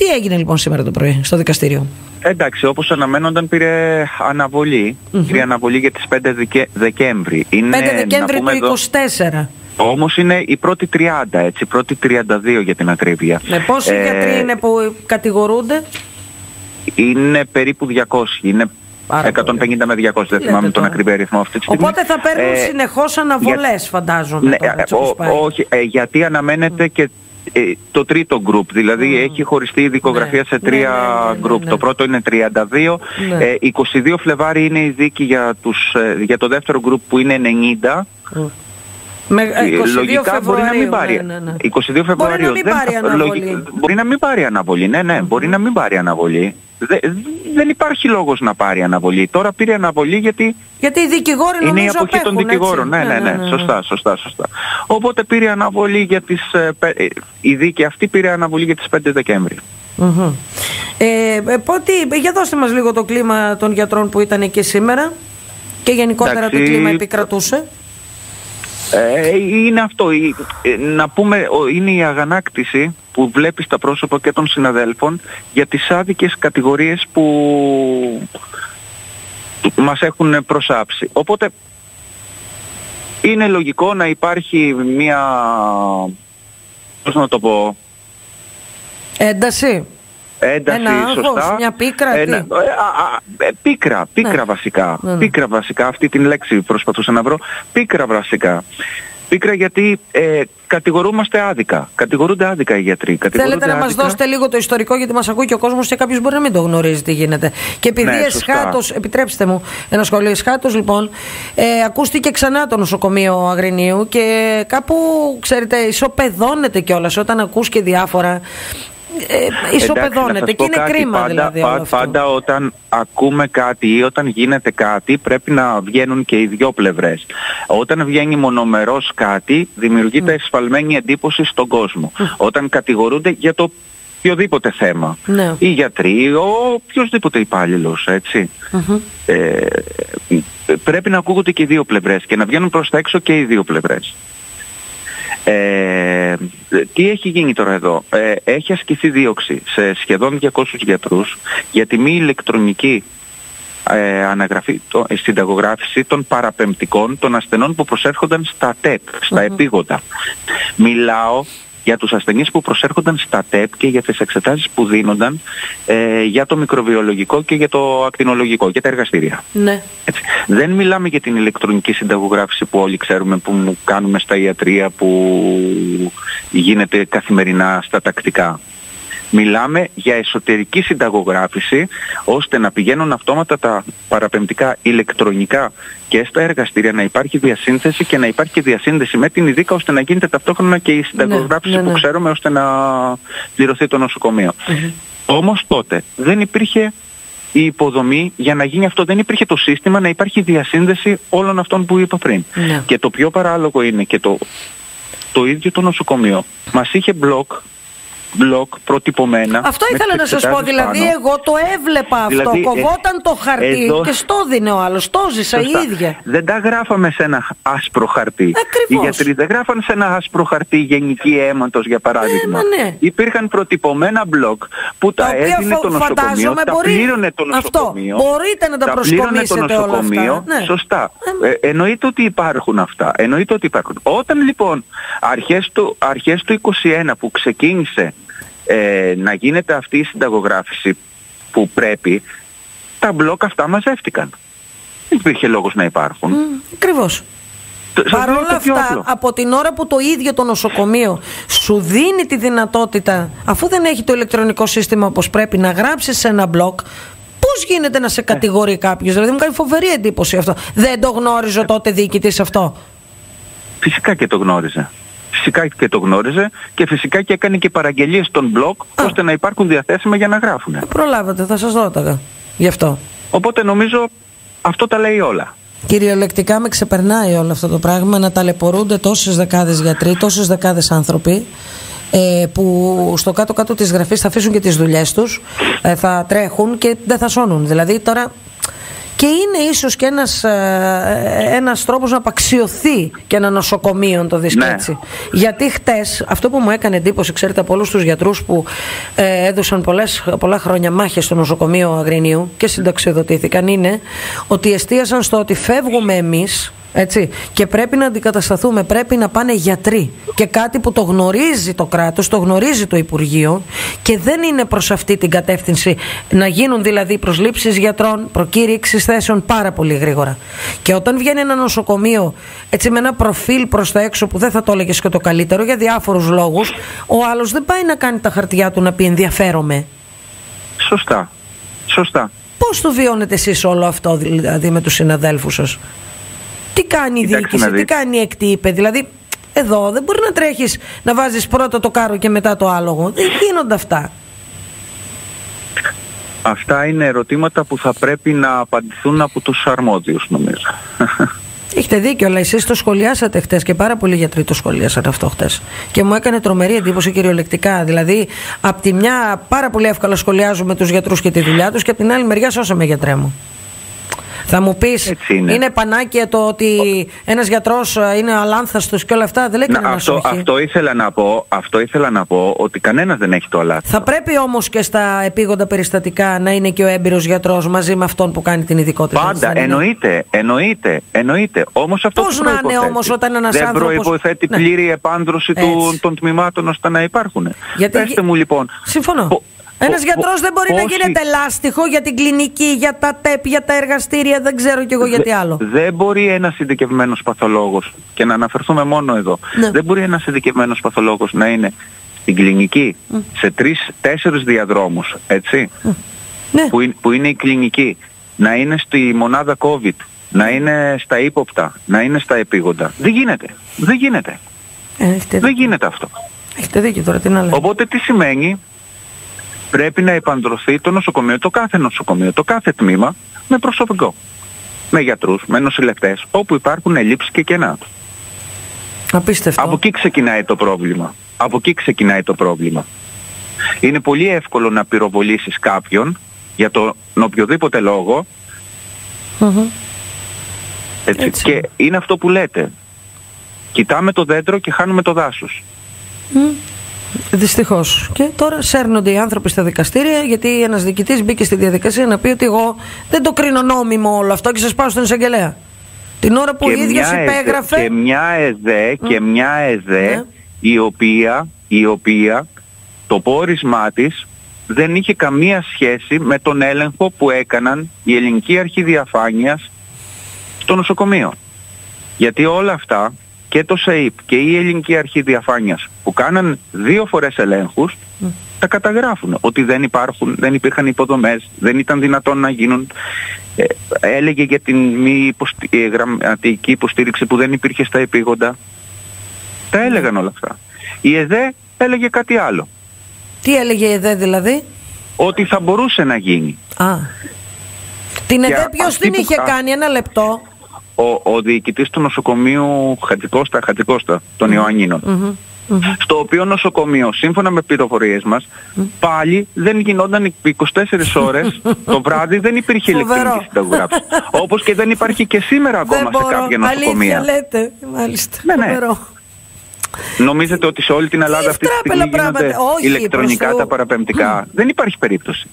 Τι έγινε λοιπόν σήμερα το πρωί στο δικαστήριο? Εντάξει, όπως αναμένονταν πήρε αναβολή. Πήρε αναβολή για τις 5 Δεκέμβρη. 5 Δεκέμβρη του 24. Όμως είναι η πρώτη 30, έτσι, πρώτη 32 για την ακρίβεια. Με πόσοι γιατροί είναι που κατηγορούνται? Είναι περίπου 200, είναι 150 με 200, δεν θυμάμαι τον ακριβή αριθμό αυτή τη στιγμή. Οπότε θα παίρνουν συνεχώς αναβολές, φαντάζομαι. Ναι, τώρα, όχι, γιατί αναμένεται και το τρίτο γκρουπ, δηλαδή έχει χωριστεί η δικογραφία σε τρία γκρουπ. Το πρώτο είναι 32, 22 Φλεβάρι είναι η δίκη για το δεύτερο γκρουπ που είναι 90. Λογικά μπορεί να μην πάρει. 22 Φεβρουαρίου μπορεί να μην πάρει αναβολή. Ναι, μπορεί να μην πάρει αναβολή. Δεν υπάρχει λόγος να πάρει αναβολή. Τώρα πήρε αναβολή γιατί οι δικηγόροι είναι η νομίζω εποχή των δικηγόρων. Ναι. Σωστά. Οπότε πήρε αναβολή για η δίκη αυτή πήρε αναβολή για τις 5 Δεκέμβρη. Για δώστε μας λίγο το κλίμα των γιατρών που ήταν εκεί σήμερα και γενικότερα το κλίμα επικρατούσε. Είναι αυτό, να πούμε, είναι η αγανάκτηση που βλέπει στα πρόσωπα και των συναδέλφων για τις άδικες κατηγορίες που μας έχουν προσάψει. Οπότε είναι λογικό να υπάρχει μια, πώς να το πω, ένταση, σωστά. Μια πίκρα, πίκρα βασικά. Πίκρα βασικά, αυτή την λέξη προσπαθούσα να βρω. Πίκρα βασικά. Πίκρα γιατί κατηγορούμαστε άδικα. Κατηγορούνται άδικα οι γιατροί. Θέλετε να μας δώσετε λίγο το ιστορικό, γιατί μας ακούει και ο κόσμος και κάποιος μπορεί να μην το γνωρίζει τι γίνεται. Και επειδή εσχάτως, επιτρέψτε μου ένα σχόλιο, εσχάτως λοιπόν, ακούστηκε ξανά το νοσοκομείο Αγρινίου και κάπου, ξέρετε, ισοπεδώνεται κιόλας όταν ακούς και διάφορα. Ισοπεδώνεται και είναι κρίμα δηλαδή όλο αυτό. Πάντα όταν ακούμε κάτι ή όταν γίνεται κάτι πρέπει να βγαίνουν και οι δυο πλευρές. Όταν βγαίνει μονομερός κάτι δημιουργείται εσφαλμένη εντύπωση στον κόσμο. Όταν κατηγορούνται για το οποιοδήποτε θέμα, οι γιατροί, οποιοδήποτε υπάλληλος, έτσι. Πρέπει να ακούγονται και οι δύο πλευρές και να βγαίνουν προς τα έξω και οι δύο πλευρές. Τι έχει γίνει τώρα εδώ? Έχει ασκηθεί δίωξη σε σχεδόν 200 γιατρούς για τη μη ηλεκτρονική αναγραφή, συνταγογράφηση των παραπεμπτικών των ασθενών που προσέρχονταν στα ΤΕΠ, στα επίγοντα. Μιλάω για τους ασθενείς που προσέρχονταν στα ΤΕΠ και για τις εξετάσεις που δίνονταν για το μικροβιολογικό και για το ακτινολογικό, για τα εργαστήρια. Έτσι. Δεν μιλάμε για την ηλεκτρονική συνταγογράφηση που όλοι ξέρουμε, που κάνουμε στα ιατρεία, που γίνεται καθημερινά στα τακτικά. Μιλάμε για εσωτερική συνταγογράφηση, ώστε να πηγαίνουν αυτόματα τα παραπεμπτικά ηλεκτρονικά και στα εργαστήρια, να υπάρχει διασύνθεση και να υπάρχει και διασύνδεση με την ειδίκα, ώστε να γίνεται ταυτόχρονα και η συνταγογράφηση που ξέρουμε, ώστε να πληρωθεί το νοσοκομείο. Όμως τότε δεν υπήρχε η υποδομή για να γίνει αυτό, δεν υπήρχε το σύστημα να υπάρχει διασύνδεση όλων αυτών που είπα πριν. Και το πιο παράλογο είναι και το ίδιο το νοσοκομείο μας είχε μπλοκ προτυπωμένα. Αυτό ήθελα να σας πω, δηλαδή εγώ το έβλεπα αυτό, δηλαδή, κοβόταν το χαρτί και στο δίνε ο άλλος, το ζήσα η ίδια. Δεν τα γράφαμε σε ένα άσπρο χαρτί. Οι γιατροί δεν γράφαν σε ένα άσπρο χαρτί γενική αίματος, για παράδειγμα. Υπήρχαν προτυπωμένα μπλοκ που τα έδινε το νοσοκομείο, τα πλήρωνε το νοσοκομείο. Αυτό, μπορείτε να τα προσκομίσετε όλα αυτά. Σωστά. Εννοείται ότι υπάρχουν αυτά. Όταν λοιπόν αρχές του 21 που ξεκίνησε να γίνεται αυτή η συνταγογράφηση που πρέπει, τα μπλοκ αυτά μαζεύτηκαν. Δεν υπήρχε λόγος να υπάρχουν. Ακριβώς. Παρ' όλα αυτά, από την ώρα που το ίδιο το νοσοκομείο σου δίνει τη δυνατότητα, αφού δεν έχει το ηλεκτρονικό σύστημα όπως πρέπει, να γράψεις σε ένα μπλοκ, πώς γίνεται να σε κατηγορεί κάποιος? Δηλαδή μου κάνει φοβερή εντύπωση αυτό. Δεν το γνώριζε τότε διοικητής αυτό? Φυσικά και το γνώριζε. Και φυσικά και έκανε και παραγγελίες στον blog ώστε να υπάρχουν διαθέσιμα για να γράφουν. Προλάβατε, θα σας ρώταγα γι' αυτό. Οπότε νομίζω αυτό τα λέει όλα. Κυριολεκτικά με ξεπερνάει όλο αυτό το πράγμα, να ταλαιπωρούνται τόσες δεκάδες γιατροί, τόσες δεκάδες άνθρωποι που στο κάτω-κάτω της γραφής θα αφήσουν και τις δουλειές τους, θα τρέχουν και δεν θα σώνουν. Δηλαδή τώρα Και είναι ίσως και ένας τρόπος να απαξιωθεί και ένα νοσοκομείο, το δεις έτσι. Γιατί χτες, αυτό που μου έκανε εντύπωση, ξέρετε, από όλους τους γιατρούς που έδωσαν πολλά χρόνια μάχες στο νοσοκομείο Αγρινίου και συνταξιοδοτήθηκαν, είναι ότι εστίασαν στο ότι φεύγουμε εμείς, έτσι, και πρέπει να αντικατασταθούμε, πρέπει να πάνε γιατροί, και κάτι που το γνωρίζει το κράτος, το γνωρίζει το Υπουργείο, και δεν είναι προς αυτή την κατεύθυνση να γίνουν δηλαδή προσλήψεις γιατρών, προκήρυξης θέσεων πάρα πολύ γρήγορα. Και όταν βγαίνει ένα νοσοκομείο έτσι με ένα προφίλ προς τα έξω που δεν θα το έλεγες και το καλύτερο για διάφορους λόγους, ο άλλος δεν πάει να κάνει τα χαρτιά του να πει ενδιαφέρομαι. Σωστά. Πώς το βιώνετε εσείς όλο αυτό δηλαδή με τους συναδέλφους σας? Τι κάνει η διοίκηση, τι κάνει η ΕΚΤΥΠΕ? Δηλαδή, εδώ δεν μπορεί να τρέχεις να βάζεις πρώτα το κάρο και μετά το άλογο. Δεν γίνονται αυτά. Αυτά είναι ερωτήματα που θα πρέπει να απαντηθούν από τους αρμόδιους, νομίζω. Έχετε δίκιο, αλλά εσείς το σχολιάσατε χτες και πάρα πολλοί γιατροί το σχολιάσατε αυτό χτες. Και μου έκανε τρομερή εντύπωση κυριολεκτικά. Δηλαδή, απ' τη μια πάρα πολύ εύκολα σχολιάζουμε τους γιατρούς και τη δουλειά τους, και απ' την άλλη μεριά σώσαμε, γιατρέ μου. Θα μου πεις, είναι πανάκια το ότι ένας γιατρός είναι αλάνθαστος και όλα αυτά? Δεν λέει κανένας όχι. Αυτό ήθελα να πω, ότι κανένας δεν έχει το αλάνθαστο. Θα πρέπει όμως και στα επίγοντα περιστατικά να είναι και ο έμπειρος γιατρός μαζί με αυτόν που κάνει την ειδικότητα. Πάντα, εννοείται. Όμως αυτό πώς να είναι όμως όταν ένας δεν άνθρωπος... προϋποθέτει πλήρη επάνδρωση των τμήματων ώστε να υπάρχουν. Πέστε μου λοιπόν... Συμφωνώ. Ένας γιατρός δεν μπορεί να γίνεται λάστιχο για την κλινική, για τα ΤΕΠ, για τα εργαστήρια, δεν ξέρω κι εγώ γιατί άλλο. Δεν μπορεί ένας ειδικευμένος παθολόγος, και να αναφερθούμε μόνο εδώ, δεν μπορεί ένας ειδικευμένος παθολόγος να είναι στην κλινική σε 3-4 διαδρόμους, έτσι, που είναι η κλινική, να είναι στη μονάδα COVID, να είναι στα ύποπτα, να είναι στα επίγοντα. Δεν γίνεται. Δεν γίνεται αυτό. Έχετε δίκιο τώρα, τι να λέμε. Οπότε τι σημαίνει? Πρέπει να επαντρωθεί το νοσοκομείο, το κάθε τμήμα, με προσωπικό. Με γιατρούς, με νοσηλευτές, όπου υπάρχουν ελλείψεις και κενά. Απίστευτο. Από εκεί ξεκινάει το πρόβλημα. Είναι πολύ εύκολο να πυροβολήσεις κάποιον για τον οποιοδήποτε λόγο. Έτσι. Και είναι αυτό που λέτε. Κοιτάμε το δέντρο και χάνουμε το δάσος. Δυστυχώς. Και τώρα σέρνονται οι άνθρωποι στα δικαστήρια, γιατί ένας διοικητής μπήκε στη διαδικασία να πει ότι εγώ δεν το κρίνω νόμιμο όλο αυτό και σας πάω στον εισαγγελέα. Την ώρα που ο ίδιος υπέγραφε... Και μια ΕΔΕ η οποία το πόρισμά της δεν είχε καμία σχέση με τον έλεγχο που έκαναν η Ελληνική Αρχή Διαφάνειας στο νοσοκομείο. Γιατί όλα αυτά, και το ΣΕΙΠ και η Ελληνική Αρχή Διαφάνειας, που κάναν 2 φορές ελέγχους, τα καταγράφουν ότι δεν υπήρχαν υποδομές, δεν ήταν δυνατόν να γίνουν. Έλεγε για την μη γραμματική υποστήριξη που δεν υπήρχε στα επίγοντα. Τα έλεγαν όλα αυτά. Η ΕΔΕ έλεγε κάτι άλλο. Τι έλεγε η ΕΔΕ δηλαδή? Ότι θα μπορούσε να γίνει. Την ΕΔΕ ποιος την είχε κάνει? Ένα λεπτό. Ο διοικητής του νοσοκομείου Χατζικώστα των Ιωαννίνων, στο οποίο νοσοκομείο, σύμφωνα με πληροφορίες μας, πάλι δεν γινόταν 24 ώρες το βράδυ, δεν υπήρχε ηλεκτρονική συνταγογράφηση. Όπως και δεν υπάρχει και σήμερα ακόμα σε κάποια νοσοκομεία. Αλήθεια λέτε, μάλιστα. Νομίζετε ότι σε όλη την Ελλάδα αυτή τη στιγμή γίνονται ηλεκτρονικά τα παραπεμπτικά? Δεν υπάρχει περίπτωση.